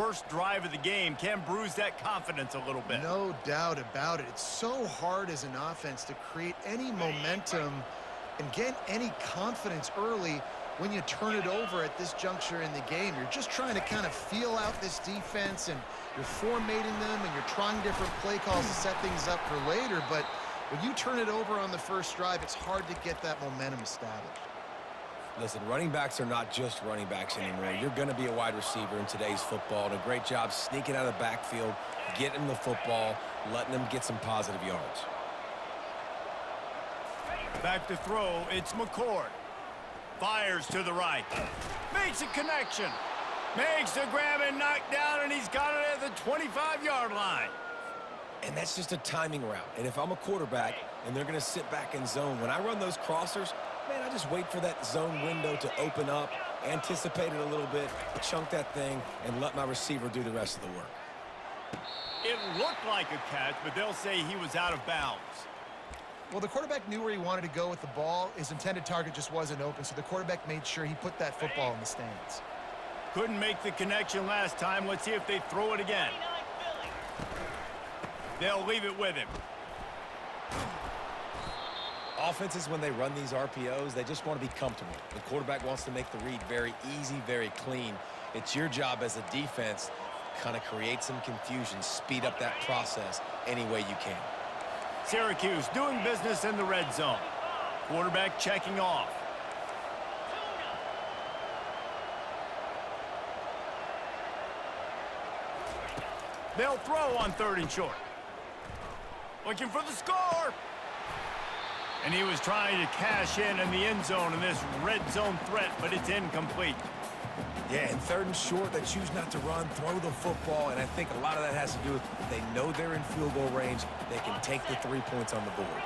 first drive of the game can bruise that confidence a little bit. No doubt about it. It's so hard as an offense to create any momentum and get any confidence early when you turn it over at this juncture in the game. You're just trying to kind of feel out this defense, and you're formatting them, and you're trying different play calls to set things up for later. But when you turn it over on the first drive, it's hard to get that momentum established. Listen, running backs are not just running backs anymore. You're going to be a wide receiver in today's football, and a great job sneaking out of the backfield, getting the football, letting them get some positive yards. Back to throw, it's McCord. Fires to the right. Makes a connection. Makes the grab and knock down, and he's got it at the 25-yard line. And that's just a timing route. And if I'm a quarterback and they're going to sit back in zone, when I run those crossers, man, I just wait for that zone window to open up, anticipate it a little bit, chunk that thing, and let my receiver do the rest of the work. It looked like a catch, but they'll say he was out of bounds. Well, the quarterback knew where he wanted to go with the ball. His intended target just wasn't open, so the quarterback made sure he put that football in the stands. Couldn't make the connection last time. Let's see if they throw it again. They'll leave it with him. Offenses, when they run these RPOs, they just want to be comfortable. The quarterback wants to make the read very easy, very clean. It's your job as a defense to kind of create some confusion, speed up that process any way you can. Syracuse doing business in the red zone. Quarterback checking off. They'll throw on 3rd and short. Looking for the score. And he was trying to cash in the end zone in this red zone threat, but it's incomplete. Yeah, and 3rd and short, they choose not to run, throw the football, and I think a lot of that has to do with they know they're in field goal range. They can take the 3 points on the board.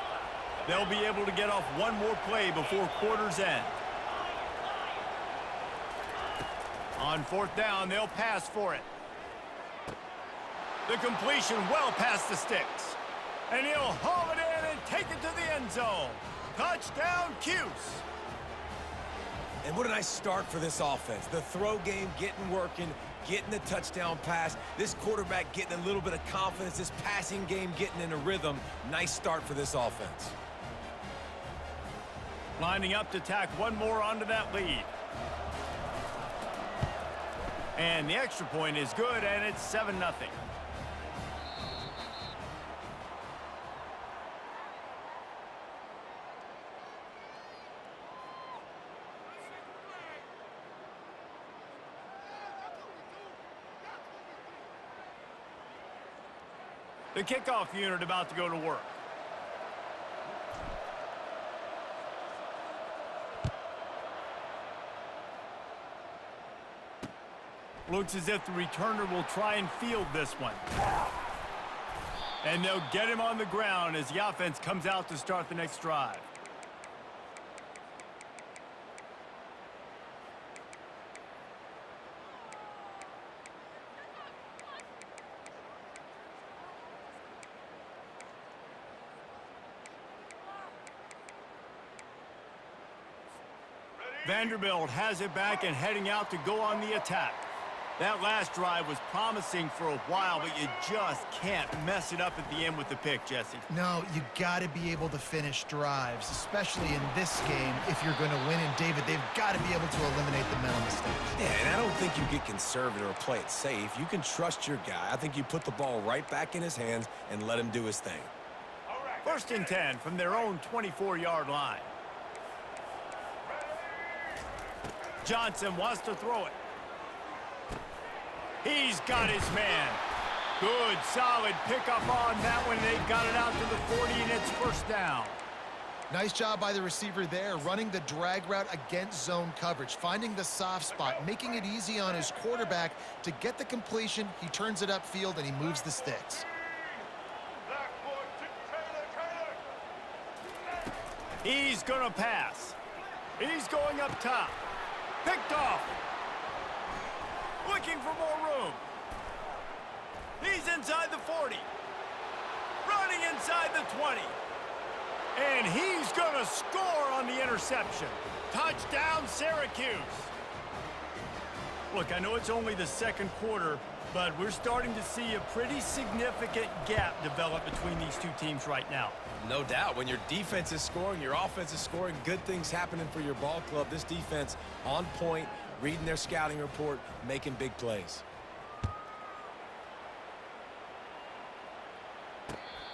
They'll be able to get off one more play before quarter's end. On 4th down, they'll pass for it. The completion well past the sticks. And he'll haul it in and take it to the end zone. Touchdown, Cuse. And what a nice start for this offense. The throw game getting working, getting the touchdown pass. This quarterback getting a little bit of confidence. This passing game getting in a rhythm. Nice start for this offense. Lining up to tack one more onto that lead. And the extra point is good, and it's 7-0. The kickoff unit about to go to work. Looks as if the returner will try and field this one. And they'll get him on the ground as the offense comes out to start the next drive. Vanderbilt has it back and heading out to go on the attack. That last drive was promising for a while, but you just can't mess it up at the end with the pick, Jesse. No, you got to be able to finish drives, especially in this game. If you're going to win, and David, they've got to be able to eliminate the mental mistakes. Yeah, and I don't think you get conservative or play it safe. You can trust your guy. I think you put the ball right back in his hands and let him do his thing. 1st and 10 from their own 24-yard line. Johnson wants to throw it. He's got his man. Good, solid pickup on that one. They've got it out to the 40, and it's 1st down. Nice job by the receiver there, running the drag route against zone coverage, finding the soft spot, making it easy on his quarterback to get the completion. He turns it upfield, and he moves the sticks. He's going to pass. He's going up top. Picked off. Looking for more room. He's inside the 40. Running inside the 20. And he's going to score on the interception. Touchdown, Syracuse. Look, I know it's only the 2nd quarter, But we're starting to see a pretty significant gap develop between these two teams right now. No doubt. When your defense is scoring, your offense is scoring, good things happening for your ball club. This defense on point, reading their scouting report, making big plays.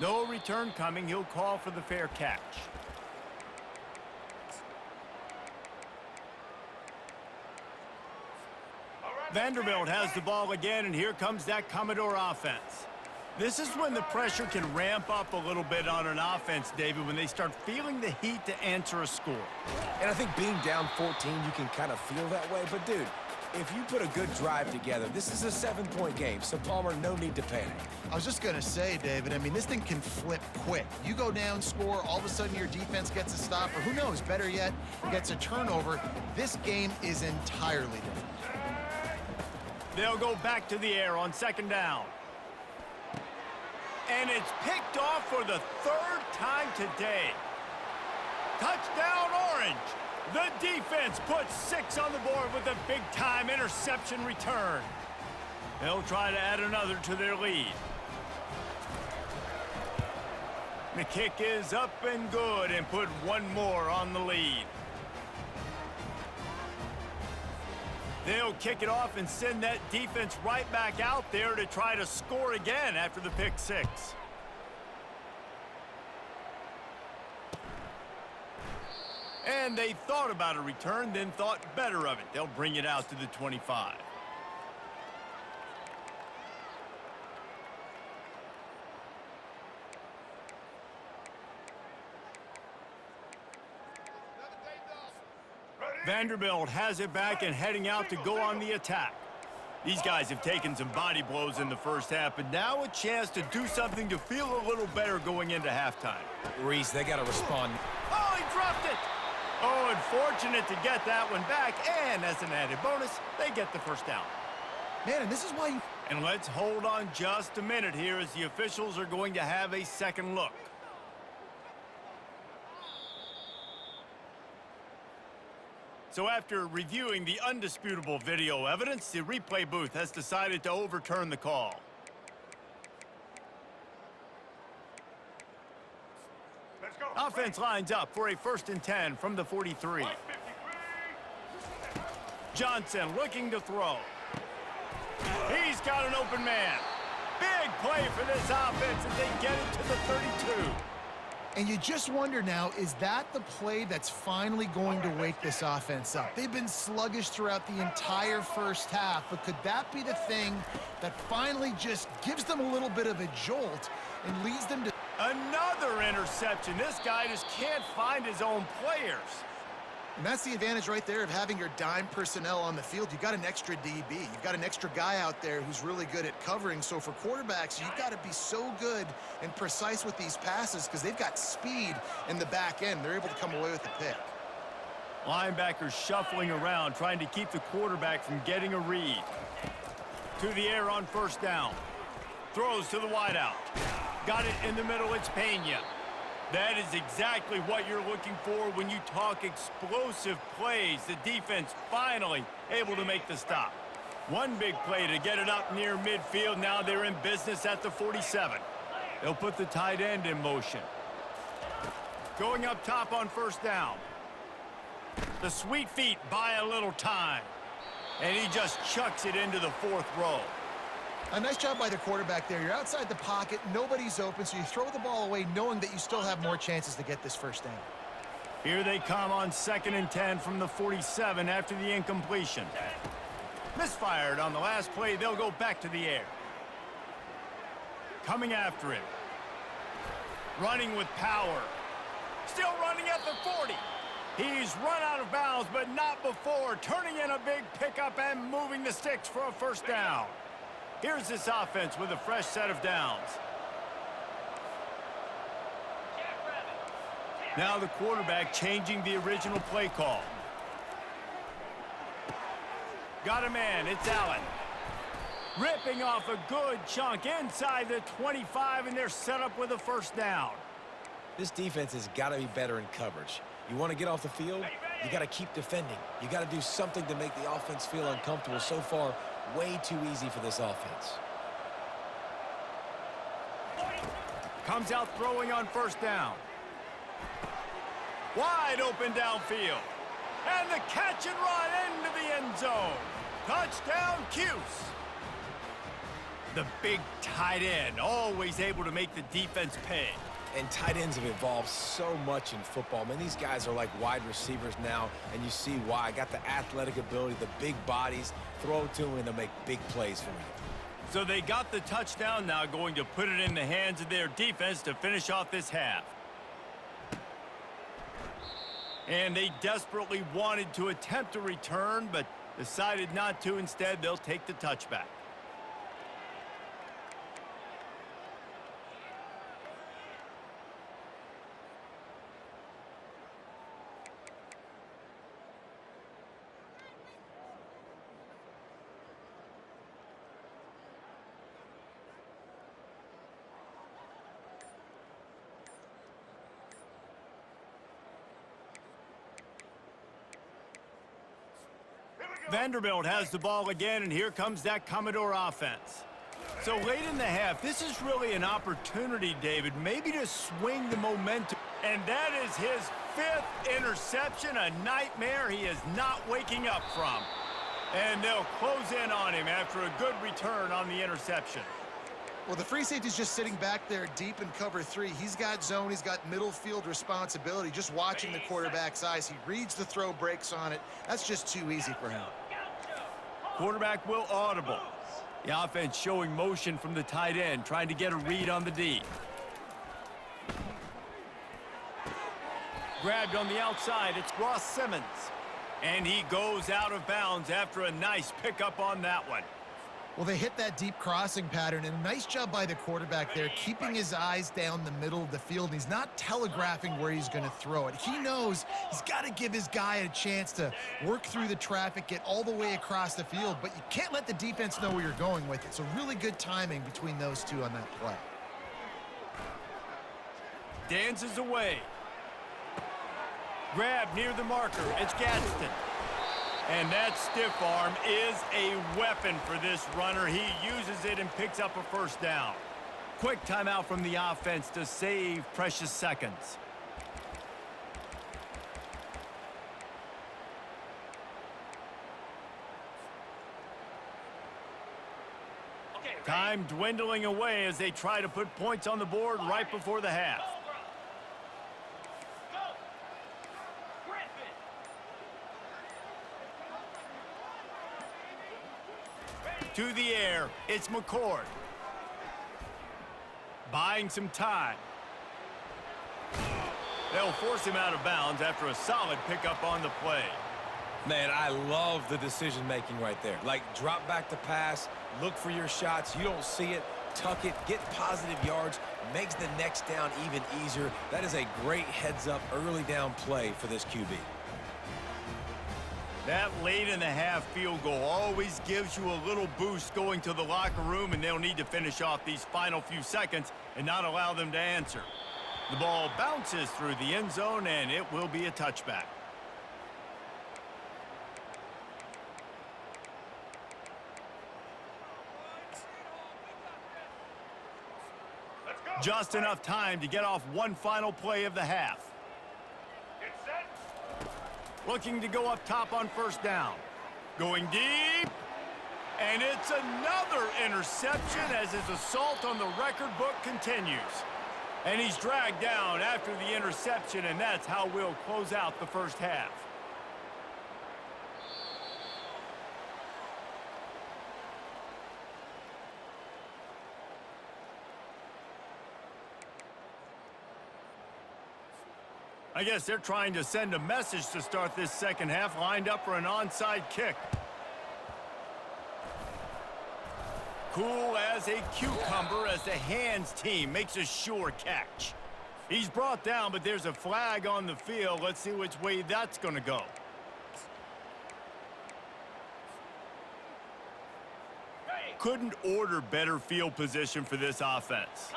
No return coming. He'll call for the fair catch. Vanderbilt has the ball again, and here comes that Commodore offense. This is when the pressure can ramp up a little bit on an offense, David, when they start feeling the heat to answer a score. And I think being down 14, you can kind of feel that way. But, dude, if you put a good drive together, this is a 7-point game, so, Palmer, no need to panic. I was just going to say, David, I mean, this thing can flip quick. You go down, score, all of a sudden your defense gets a stop, or who knows, better yet, gets a turnover. This game is entirely different. They'll go back to the air on second down. And it's picked off for the third time today. Touchdown, Orange. The defense puts 6 on the board with a big-time interception return. They'll try to add another to their lead. The kick is up and good and put one more on the lead. They'll kick it off and send that defense right back out there to try to score again after the pick 6. And they thought about a return, then thought better of it. They'll bring it out to the 25. Vanderbilt has it back and heading out to go on the attack. These guys have taken some body blows in the first half, but now a chance to do something to feel a little better going into halftime. Reese, they got to respond. Oh, he dropped it! Oh, unfortunate to get that one back, and as an added bonus, they get the first down. Man, and this is why you... And let's hold on just a minute here as the officials are going to have a second look. So after reviewing the undisputable video evidence, the replay booth has decided to overturn the call. Let's go. Offense lines up for a 1st and 10 from the 43. Johnson looking to throw. He's got an open man. Big play for this offense as they get it to the 32. And you just wonder now, is that the play that's finally going to wake this offense up? They've been sluggish throughout the entire first half, but could that be the thing that finally just gives them a little bit of a jolt and leads them to... Another interception. This guy just can't find his own players. And that's the advantage right there of having your dime personnel on the field. You've got an extra DB. You've got an extra guy out there who's really good at covering. So for quarterbacks, you've got to be so good and precise with these passes because they've got speed in the back end. They're able to come away with the pick. Linebackers shuffling around, trying to keep the quarterback from getting a read. To the air on 1st down. Throws to the wideout. Got it in the middle, it's Pena. That is exactly what you're looking for when you talk explosive plays. The defense finally able to make the stop. One big play to get it up near midfield. Now they're in business at the 47. They'll put the tight end in motion. Going up top on 1st down. The sweet feet buy a little time. And he just chucks it into the 4th row. A nice job by the quarterback there. You're outside the pocket, nobody's open, so you throw the ball away knowing that you still have more chances to get this 1st down. Here they come on 2nd and 10 from the 47 after the incompletion. Misfired on the last play, they'll go back to the air. Coming after him. Running with power. Still running at the 40. He's run out of bounds, but not before. Turning in a big pickup and moving the sticks for a 1st down. Here's this offense with a fresh set of downs. Now the quarterback changing the original play call. Got a man, it's Allen. Ripping off a good chunk inside the 25, and they're set up with a 1st down. This defense has got to be better in coverage. You want to get off the field? You got to keep defending. You got to do something to make the offense feel uncomfortable. So far, way too easy for this offense. Comes out throwing on first down. Wide open downfield. And the catch and run into the end zone. Touchdown, Cuse. The big tight end, always able to make the defense pay. And tight ends have evolved so much in football. Man, these guys are like wide receivers now, and you see why. Got the athletic ability, the big bodies. Throw it to them, and they'll make big plays for you. So they got the touchdown, now going to put it in the hands of their defense to finish off this half. And they desperately wanted to attempt a return, but decided not to. Instead, they'll take the touchback. Vanderbilt has the ball again, and here comes that Commodore offense. So late in the half, this is really an opportunity, David, maybe to swing the momentum. And that is his 5th interception, a nightmare he is not waking up from. And they'll close in on him after a good return on the interception. Well, the free safety's just sitting back there deep in cover 3. He's got zone. He's got middle field responsibility. Just watching the quarterback's eyes. He reads the throw, breaks on it. That's just too easy for him. Quarterback will audible. The offense showing motion from the tight end, trying to get a read on the D. Grabbed on the outside. It's Ross Simmons. And he goes out of bounds after a nice pickup on that one. Well, they hit that deep crossing pattern, and a nice job by the quarterback there, keeping his eyes down the middle of the field. He's not telegraphing where he's going to throw it. He knows he's got to give his guy a chance to work through the traffic, get all the way across the field, but you can't let the defense know where you're going with it. So really good timing between those two on that play. Dances away. Grab near the marker. It's Gadsden. And that stiff arm is a weapon for this runner. He uses it and picks up a first down. Quick timeout from the offense to save precious seconds. Time dwindling away as they try to put points on the board right before the half. To the air, it's McCord. Buying some time. They'll force him out of bounds after a solid pickup on the play. Man, I love the decision-making right there. Like, drop back the pass, look for your shots. You don't see it, tuck it, get positive yards, makes the next down even easier. That is a great heads-up early down play for this QB. That late in the half field goal always gives you a little boost going to the locker room, and they'll need to finish off these final few seconds and not allow them to answer. The ball bounces through the end zone, and it will be a touchback. Just enough time to get off one final play of the half. Looking to go up top on first down. Going deep. And it's another interception as his assault on the record book continues. And he's dragged down after the interception, and that's how we'll close out the first half. I guess they're trying to send a message to start this second half, lined up for an onside kick. Cool as a cucumber as the hands team makes a sure catch. He's brought down, but there's a flag on the field. Let's see which way that's going to go. Couldn't order better field position for this offense.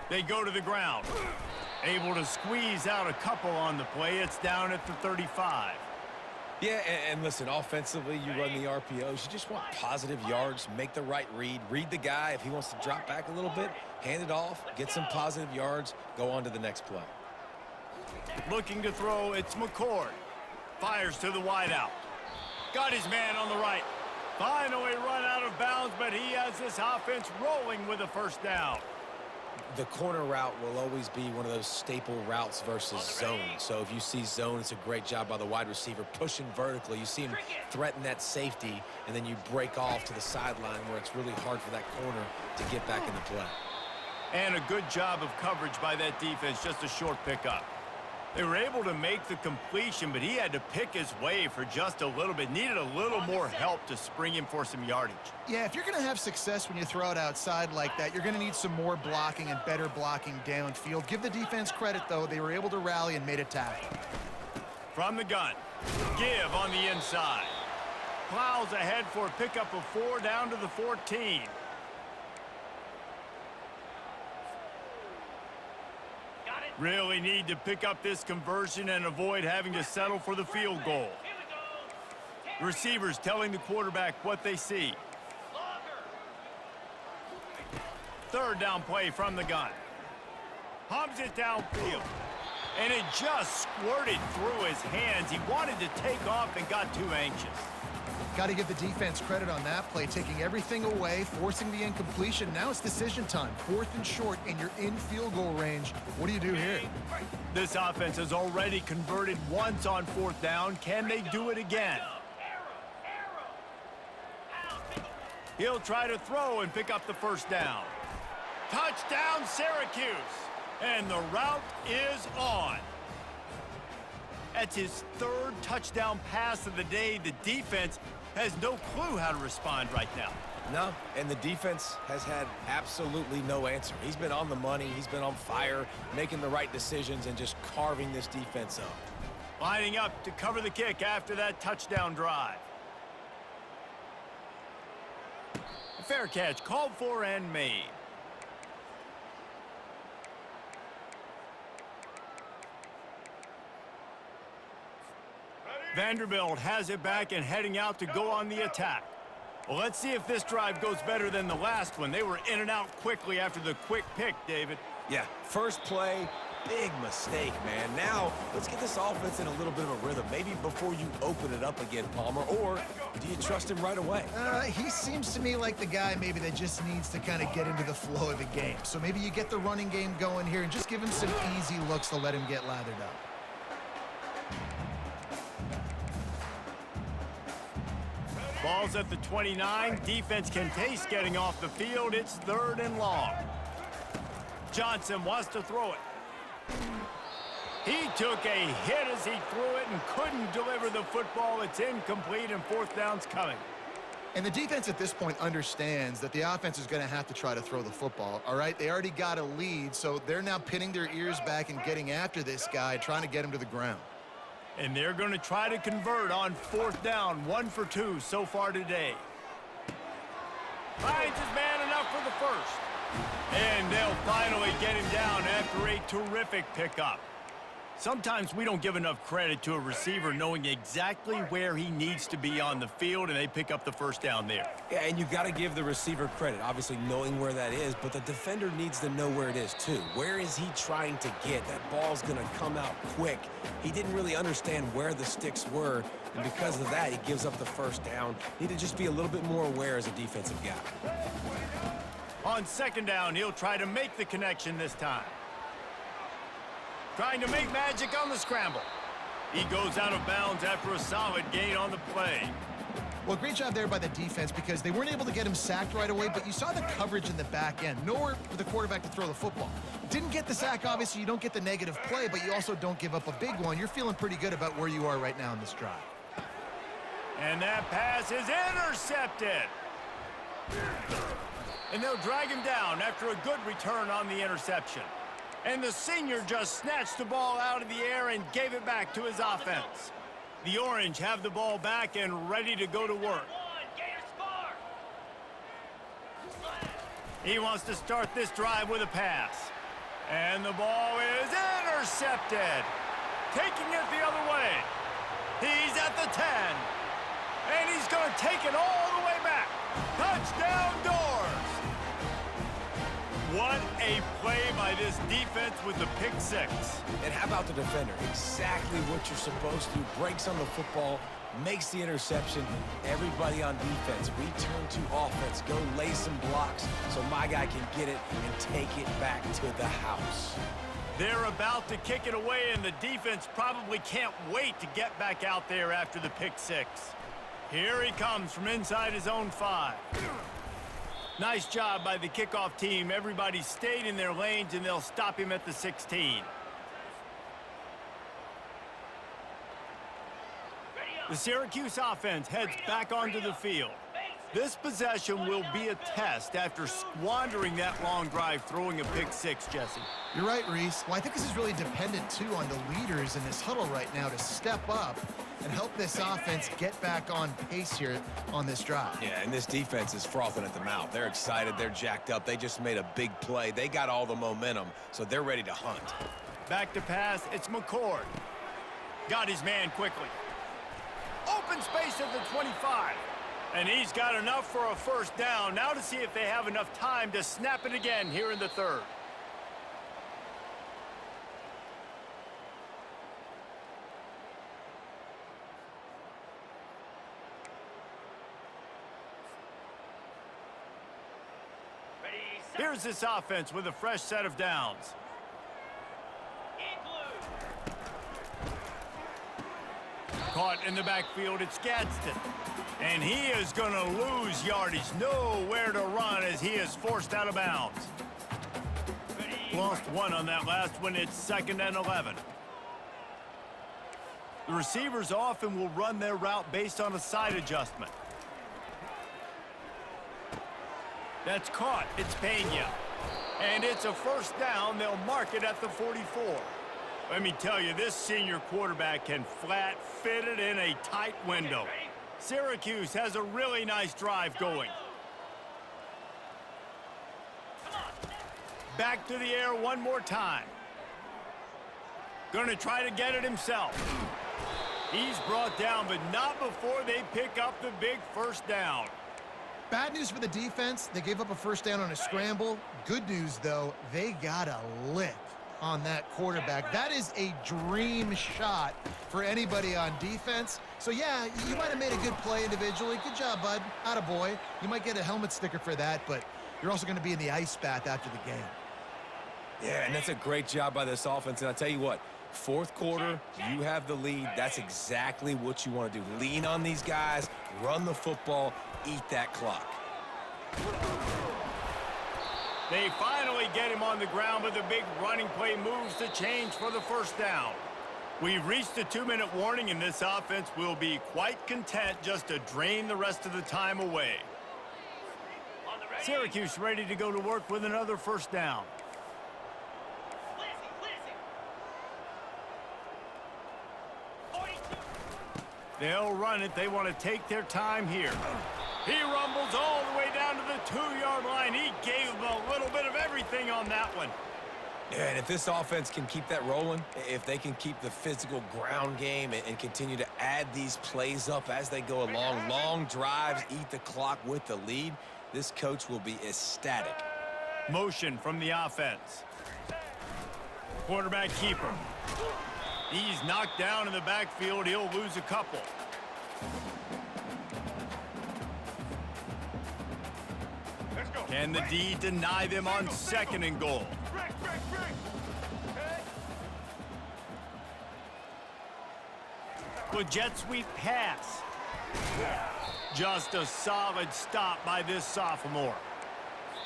They go to the ground. Able to squeeze out a couple on the play. It's down at the 35. Yeah, and listen, offensively, you run the RPOs. You just want positive yards, make the right read the guy. If he wants to drop back a little bit, hand it off, get some positive yards, go on to the next play. Looking to throw, it's McCord. Fires to the wideout. Got his man on the right. Finally run out of bounds, but he has this offense rolling with a first down. The corner route will always be one of those staple routes versus zone. So if you see zone, it's a great job by the wide receiver pushing vertically. You see him threaten that safety, and then you break off to the sideline where it's really hard for that corner to get back into play. And a good job of coverage by that defense, just a short pickup. They were able to make the completion, but he had to pick his way for just a little bit. Needed a little more help to spring him for some yardage. Yeah, if you're going to have success when you throw it outside like that, you're going to need some more blocking and better blocking downfield. Give the defense credit, though. They were able to rally and made a tackle. From the gun. Give on the inside. Plows ahead for a pickup of 4 down to the 14. Really need to pick up this conversion and avoid having to settle for the field goal. Receivers telling the quarterback what they see. Third down play from the gun. Pumps it downfield. And it just squirted through his hands. He wanted to take off and got too anxious. Got to give the defense credit on that play, taking everything away, forcing the incompletion. Now it's decision time. 4th and short, and you're in field goal range. What do you do here? This offense has already converted once on 4th down. Can they do it again? He'll try to throw and pick up the first down. Touchdown, Syracuse. And the route is on. That's his 3rd touchdown pass of the day. The defense has no clue how to respond right now. No, and the defense has had absolutely no answer. He's been on the money. He's been on fire, making the right decisions and just carving this defense up. Lining up to cover the kick after that touchdown drive. A fair catch called for and made. Vanderbilt has it back and heading out to go on the attack. Well, let's see if this drive goes better than the last one. They were in and out quickly after the quick pick, David. Yeah, first play, big mistake, man. Now, let's get this offense in a little bit of a rhythm. Maybe before you open it up again, Palmer, or do you trust him right away? He seems to me like the guy maybe that just needs to kind of get into the flow of the game. So maybe you get the running game going here and just give him some easy looks to let him get lathered up. Ball's at the 29. Defense can taste getting off the field. It's 3rd and long. Johnson wants to throw it. He took a hit as he threw it and couldn't deliver the football. It's incomplete and 4th down's coming. And the defense at this point understands that the offense is going to have to try to throw the football, all right? They already got a lead, so they're now pinning their ears back and getting after this guy, trying to get him to the ground. And they're going to try to convert on 4th down. 1 for 2 so far today. Finds his man enough for the first. And they'll finally get him down after a terrific pickup. Sometimes we don't give enough credit to a receiver knowing exactly where he needs to be on the field, and they pick up the first down there. Yeah, and you got to give the receiver credit, obviously knowing where that is, but the defender needs to know where it is too. Where is he trying to get? That ball's going to come out quick. He didn't really understand where the sticks were, and because of that, he gives up the first down. Need to just be a little bit more aware as a defensive guy. On 2nd down, he'll try to make the connection this time. Trying to make magic on the scramble. He goes out of bounds after a solid gain on the play. Well, great job there by the defense because they weren't able to get him sacked right away, but you saw the coverage in the back end. Nowhere for the quarterback to throw the football. Didn't get the sack, obviously. You don't get the negative play, but you also don't give up a big one. You're feeling pretty good about where you are right now in this drive. And that pass is intercepted. And they'll drag him down after a good return on the interception. And the senior just snatched the ball out of the air and gave it back to his offense. The Orange have the ball back and ready to go to work. He wants to start this drive with a pass. And the ball is intercepted. Taking it the other way. He's at the 10. And he's going to take it all the way back. Touchdown Doors. What a play by this defense with the pick six. And how about the defender? Exactly what you're supposed to. Breaks on the football, makes the interception. Everybody on defense, we turn to offense. Go lay some blocks so my guy can get it and take it back to the house. They're about to kick it away, and the defense probably can't wait to get back out there after the pick six. Here he comes from inside his own 5. Nice job by the kickoff team. Everybody stayed in their lanes, and they'll stop him at the 16. The Syracuse offense heads back onto the field. This possession will be a test after squandering that long drive throwing a pick six, Jesse. You're right, Reese. Well, I think this is really dependent, too, on the leaders in this huddle right now to step up and help this offense get back on pace here on this drive. Yeah, and this defense is frothing at the mouth. They're excited. They're jacked up. They just made a big play. They got all the momentum, so they're ready to hunt. Back to pass. It's McCord. Got his man quickly. Open space at the 25. And he's got enough for a first down. Now to see if they have enough time to snap it again here in the 3rd. Here's this offense with a fresh set of downs. Caught in the backfield, it's Gadsden. And he is going to lose yardage. Nowhere to run as he is forced out of bounds. Lost 1 on that last one. It's 2nd and 11. The receivers often will run their route based on a side adjustment. That's caught. It's Pena. And it's a first down. They'll mark it at the 44. Let me tell you, this senior quarterback can flat fit it in a tight window. Syracuse has a really nice drive going. Back to the air one more time. Going to try to get it himself. He's brought down, but not before they pick up the big first down. Bad news for the defense. They gave up a first down on a scramble. Good news, though, they got a lick on that quarterback. That is a dream shot for anybody on defense. So, yeah, you might have made a good play individually. Good job, bud. Attaboy. You might get a helmet sticker for that, but you're also going to be in the ice bath after the game. Yeah, and that's a great job by this offense. And I'll tell you what, 4th quarter, you have the lead. That's exactly what you want to do. Lean on these guys, run the football, eat that clock. They finally get him on the ground, but the big running play moves the change for the first down. We've reached the 2-minute warning, and this offense will be quite content just to drain the rest of the time away. Syracuse ready to go to work with another first down. They'll run it. They want to take their time here. He rumbles all the way down to the 2-yard line. He gave them a little bit of everything on that one. Yeah, and if this offense can keep that rolling, if they can keep the physical ground game and continue to add these plays up as they go along, long drives, eat the clock with the lead, this coach will be ecstatic. Motion from the offense. Quarterback keeper. He's knocked down in the backfield. He'll lose a couple. Can the D deny them on 2nd and goal? With jet sweep pass. Just a solid stop by this sophomore.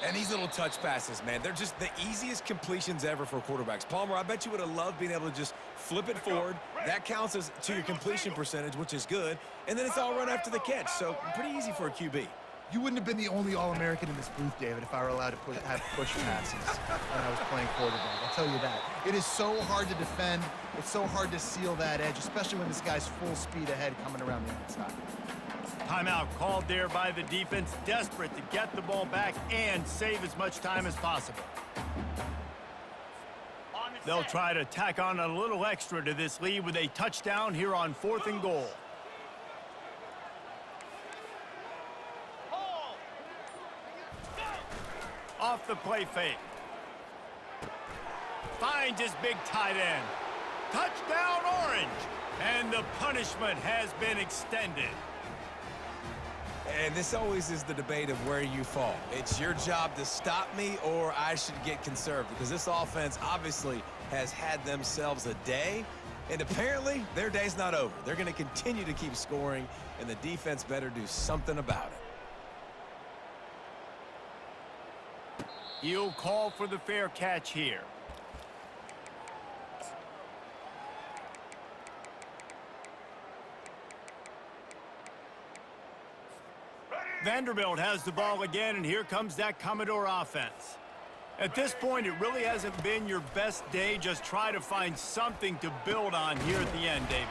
And these little touch passes, man, they're just the easiest completions ever for quarterbacks. Palmer, I bet you would have loved being able to just flip it forward. That counts as to your completion percentage, which is good. And then it's all run after the catch, so pretty easy for a QB. You wouldn't have been the only All-American in this booth, David, if I were allowed to have push passes when I was playing quarterback. I'll tell you that. It is so hard to defend. It's so hard to seal that edge, especially when this guy's full speed ahead coming around the outside. Timeout called there by the defense, desperate to get the ball back and save as much time as possible. On the They'll try to tack on a little extra to this lead with a touchdown here on 4th and goal. Off the play fake. Finds his big tight end. Touchdown, Orange. And the punishment has been extended. And this always is the debate of where you fall. It's your job to stop me or I should get conservative, because this offense obviously has had themselves a day, and apparently their day's not over. They're going to continue to keep scoring, and the defense better do something about it. He'll call for the fair catch here. Vanderbilt has the ball again, and here comes that Commodore offense. At this point, it really hasn't been your best day. Just try to find something to build on here at the end, David.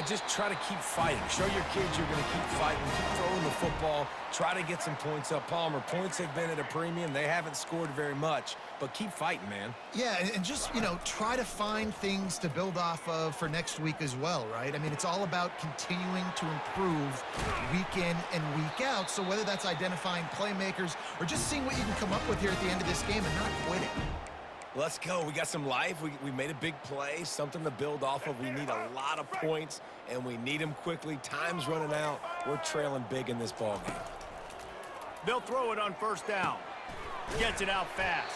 Just try to keep fighting. Show your kids you're going to keep fighting. Keep throwing the football. Try to get some points up. Palmer, points have been at a premium. They haven't scored very much, but keep fighting, man. Yeah, and just, try to find things to build off of for next week as well, right? I mean, it's all about continuing to improve week in and week out. So whether that's identifying playmakers or just seeing what you can come up with here at the end of this game and not quitting. Let's go. We got some life. We made a big play, something to build off of. We need a lot of points, and we need them quickly. Time's running out. We're trailing big in this ball game. They'll throw it on 1st down. Gets it out fast.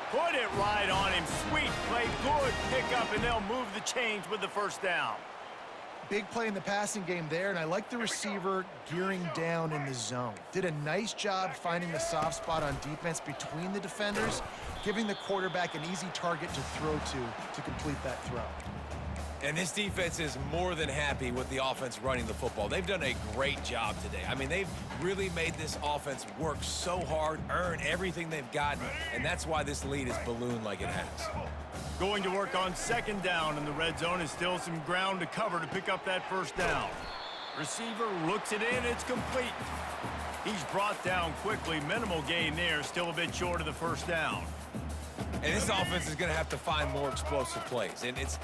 Put it right on him. Sweet play. Good pickup, and they'll move the chains with the 1st down. Big play in the passing game there, and I like the receiver gearing down in the zone. Did a nice job finding the soft spot on defense between the defenders, giving the quarterback an easy target to throw to complete that throw. And this defense is more than happy with the offense running the football. They've done a great job today. I mean, they've really made this offense work so hard, earn everything they've gotten, and that's why this lead is ballooned like it has. Going to work on 2nd down, and the red zone is still some ground to cover to pick up that 1st down. Receiver looks it in. It's complete. He's brought down quickly. Minimal gain there. Still a bit short of the 1st down. And this offense is going to have to find more explosive plays. And it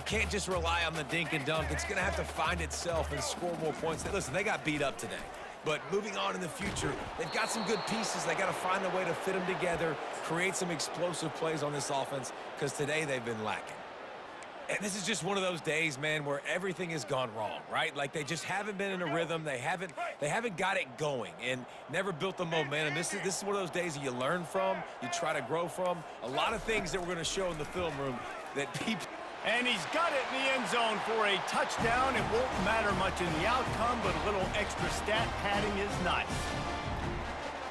can't just rely on the dink and dunk. It's going to have to find itself and score more points. Listen, they got beat up today. But moving on in the future, they've got some good pieces. They got to find a way to fit them together, create some explosive plays on this offense, because today they've been lacking. And this is just one of those days, man, where everything has gone wrong, right? Like they just haven't been in a rhythm. They haven't got it going and never built the momentum. This is one of those days that you learn from, you try to grow from. A lot of things that we're going to show in the film room that people... And he's got it in the end zone for a touchdown. It won't matter much in the outcome, but a little extra stat padding is nice.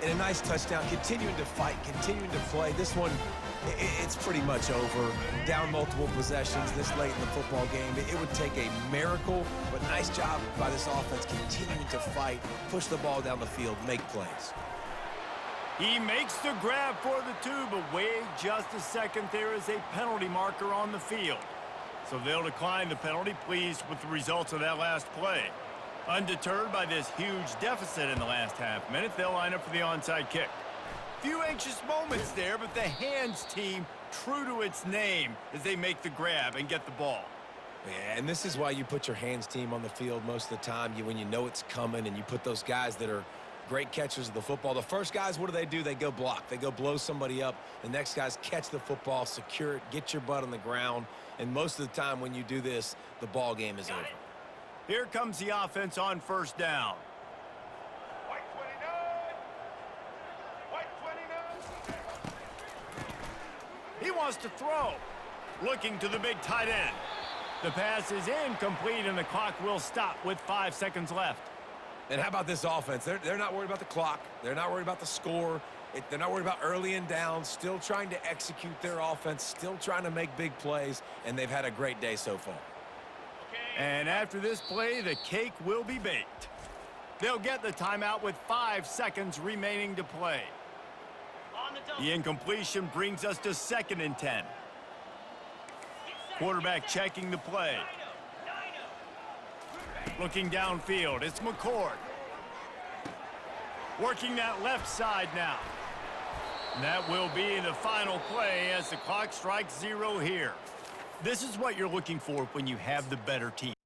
And a nice touchdown, continuing to fight, continuing to play. This one, it's pretty much over. Down multiple possessions this late in the football game. It would take a miracle, but nice job by this offense continuing to fight, push the ball down the field, make plays. He makes the grab for the 2, but wait just a second. There is a penalty marker on the field. So they'll decline the penalty, pleased with the results of that last play. Undeterred by this huge deficit in the last half minute, they'll line up for the onside kick. Few anxious moments there, but the hands team true to its name as they make the grab and get the ball. Yeah, and this is why you put your hands team on the field most of the time. When you know it's coming, and you put those guys that are great catchers of the football. The first guys, what do? They go block. They go blow somebody up. The next guys catch the football, secure it, get your butt on the ground. And most of the time when you do this, the ball game is over. Here comes the offense on 1st down. White 29. He wants to throw. Looking to the big tight end. The pass is incomplete, and the clock will stop with 5 seconds left. And how about this offense? They're not worried about the clock. They're not worried about the score. They're not worried about early and down. Still trying to execute their offense. Still trying to make big plays. And they've had a great day so far. And after this play, the cake will be baked. They'll get the timeout with 5 seconds remaining to play. The incompletion brings us to 2nd and 10. Quarterback checking the play. Looking downfield, it's McCord. Working that left side now. That will be the final play as the clock strikes 0 here. This is what you're looking for when you have the better team.